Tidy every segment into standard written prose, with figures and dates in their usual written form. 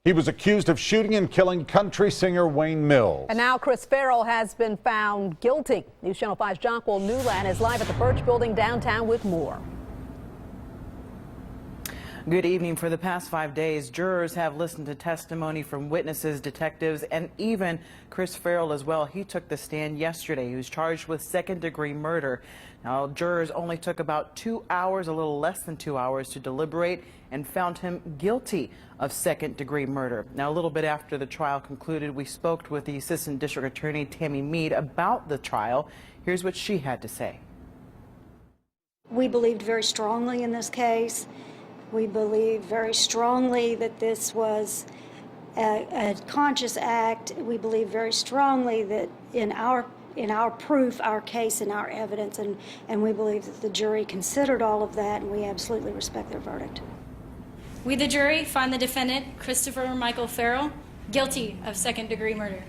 He was accused of shooting and killing country singer Wayne Mills. And now Chris Ferrell has been found guilty. News Channel 5's Jonquil Newland is live at the Birch Building downtown with more. Good evening. For the past 5 days, jurors have listened to testimony from witnesses, detectives, and even Chris Ferrell as well. He took the stand yesterday. He was charged with second-degree murder. Now, jurors only took about 2 hours, a little less than 2 hours, to deliberate and found him guilty of second-degree murder. Now, a little bit after the trial concluded, we spoke with the Assistant District Attorney Tammy Mead about the trial. Here's what she had to say. We believed very strongly in this case. We believe very strongly that this was a conscious act. We believe very strongly that in our proof, our case, and our evidence, and we believe that the jury considered all of that, and we absolutely respect their verdict. We, the jury, find the defendant, Christopher Michael Ferrell, guilty of second-degree murder.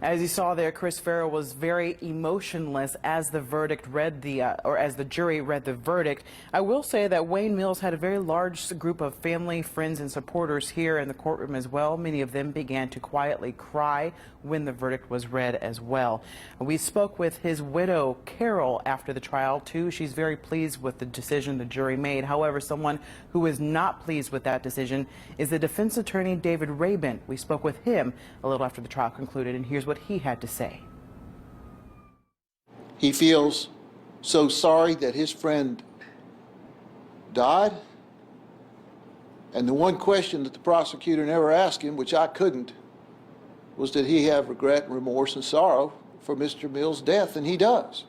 As you saw there, Chris Ferrell was very emotionless as the verdict read as the jury read the verdict. I will say that Wayne Mills had a very large group of family, friends, and supporters here in the courtroom as well. Many of them began to quietly cry when the verdict was read as well. We spoke with his widow, Carol, after the trial too. She's very pleased with the decision the jury made. However, someone who is not pleased with that decision is the defense attorney, David Rabin. We spoke with him a little after the trial concluded, and here's what he had to say. He feels so sorry that his friend died, and the one question that the prosecutor never asked him, which I couldn't, was did he have regret and remorse and sorrow for Mr. Mills' death, and he does.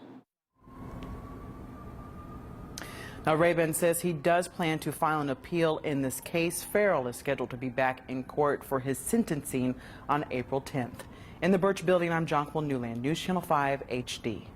Now, Rabin says he does plan to file an appeal in this case. Ferrell is scheduled to be back in court for his sentencing on April 10th. In the Birch Building, I'm Jonquil Newland, News Channel 5 HD.